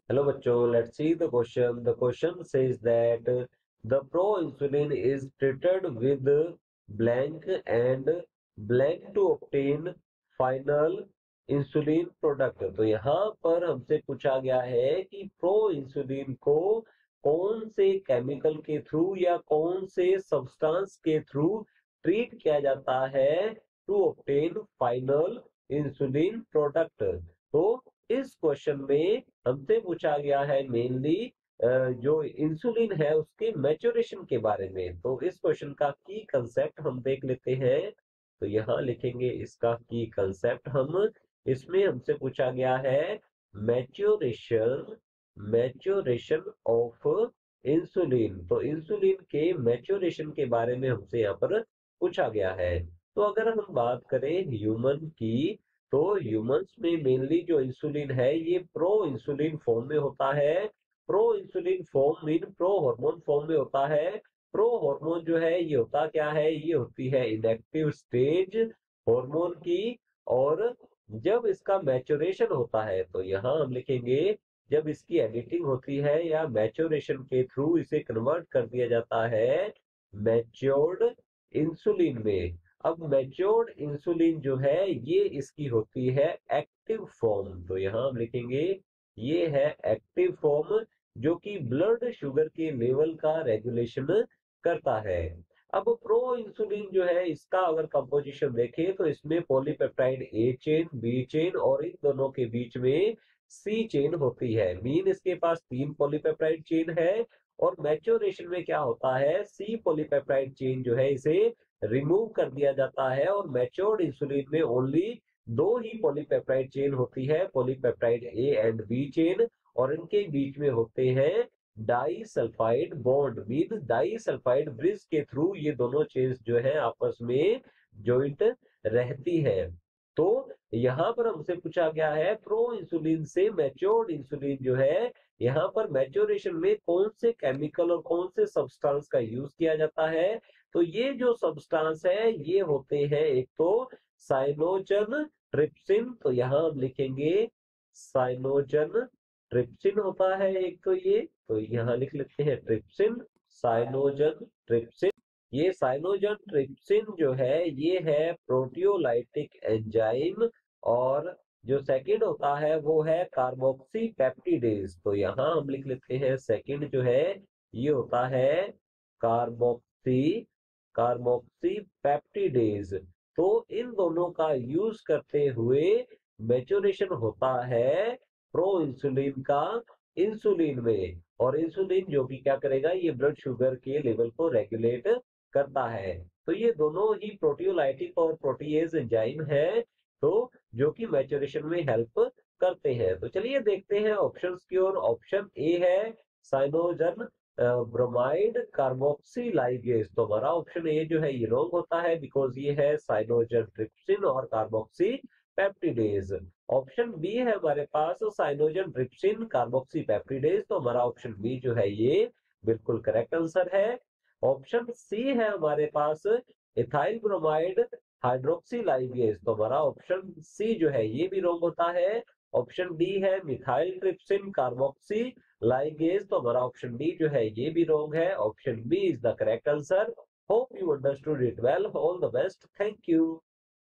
Hello bachcho, let's see the question. The question says that the pro-insulin is treated with blank and blank to obtain final insulin product. तो यहाँ पर हमसे पूछा गया है कि प्रो इंसुलिन को कौन से केमिकल के थ्रू या कौन से सब्सटेंस के थ्रू ट्रीट किया जाता है to obtain final insulin product. तो इस क्वेश्चन में हमसे पूछा गया है मेनली जो इंसुलिन है उसके मैच्योरेशन के बारे में। तो इस क्वेश्चन का की कंसेप्ट हम देख लेते हैं। तो यहाँ लिखेंगे इसका की कंसेप्ट हम। इसमें हमसे पूछा गया है मैच्योरेशन मैच्योरेशन ऑफ इंसुलिन। तो इंसुलिन के मैच्योरेशन के बारे में हमसे यहाँ पर पूछा गया है। तो अगर हम बात करें ह्यूमन की, तो ह्यूमंस में मेनली जो इंसुलिन है ये प्रो इंसुलिन फॉर्म में होता है। Pro insulin form mean pro hormone form में होता है। प्रो हार्मोन जो है ये होता क्या है, ये होती है इनएक्टिव स्टेज हार्मोन की। और जब इसका मैच्योरेशन होता है तो यहाँ हम लिखेंगे जब इसकी एडिटिंग होती है या मैच्योरेशन के थ्रू इसे कन्वर्ट कर दिया जाता है मैच्योर्ड इंसुलिन में। अब मैच्योर्ड इंसुलिन जो है ये इसकी होती है एक्टिव फॉर्म। तो यहाँ हम लिखेंगे ये है एक्टिव फॉर्म जो कि ब्लड शुगर के लेवल का रेगुलेशन करता है। अब प्रो इंसुलिन जो है इसका अगर कंपोजिशन देखें तो इसमें पॉलीपेप्टाइड ए चेन, बी चेन और इन दोनों के बीच में सी चेन होती है। मीन इसके पास 3 पॉलीपेप्टाइड चेन है। और मैच्योरेशन में क्या होता है, सी पॉलीपेप्टाइड चेन जो है इसे रिमूव कर दिया जाता है और मैच्योर्ड इंसुलिन में ओनली 2 ही पॉलीपेप्टाइड चेन होती है, polypeptide A and B chain. और इनके बीच में होते हैं disulphide bond. Mean disulphide bridge के थ्रू ये दोनों चेन्स जो है आपस में ज्वाइंट रहती है। तो यहाँ पर हमसे पूछा गया है प्रो इंसुलिन से मैच्योर्ड इंसुलिन जो है यहाँ पर मैच्योरेशन में कौन से केमिकल और कौन से सब्सटेंस का यूज किया जाता है। तो ये जो सब्सटेंस है ये होते हैं एक तो साइनोजन ट्रिप्सिन। तो यहाँ हम लिखेंगे साइनोजन ट्रिप्सिन होता है एक तो ये। तो यहाँ लिख लेते हैं ट्रिप्सिन, साइनोजन ट्रिप्सिन। ये साइनोजन ट्रिप्सिन जो है ये है प्रोटियोलाइटिक एंजाइम। और जो सेकंड होता है वो है कार्बोक्सी पेप्टिडेज। तो यहाँ हम लिख लेते हैं सेकंड जो है ये होता है कार्बोक्सी कार्बोक्सी पेप्टिडेज। तो इन दोनों का यूज करते हुए मैच्योरेशन होता है प्रो इंसुलिन का इंसुलिन में। और इंसुलिन जो कि क्या करेगा, ये ब्लड शुगर के लेवल को रेगुलेट करता है। तो ये दोनों ही प्रोटियोलाइटिक और प्रोटीएज एंजाइम है, तो जो कि मैच्योरेशन में हेल्प करते हैं। तो चलिए देखते हैं ऑप्शंस की ओर। ऑप्शन ए है साइनोजन ब्रोमाइड कार्बोक्सी लाइगेज। तो हमारा ऑप्शन ए जो है ये रॉन्ग होता है बिकॉज ये है साइनोजन ट्रिप्सिन और कार्बोक्सी पेप्टिडेज। ऑप्शन बी है हमारे पास साइनोजन ट्रिप्सिन कार्बोक्सी पेप्टिडेज। तो हमारा ऑप्शन बी जो है ये बिल्कुल करेक्ट आंसर है। ऑप्शन सी है हमारे पास इथाइल ब्रोमाइड हाइड्रोक्सी लाइगेज। तो हमारा ऑप्शन सी जो है ये भी रॉन्ग होता है। ऑप्शन डी है मिथाइल ट्रिप्सिन कार्बोक्सी लाइगेज। तो हमारा ऑप्शन डी जो है ये भी रॉन्ग है। Option B is the correct answer. Hope you understood it well. All the best, thank you.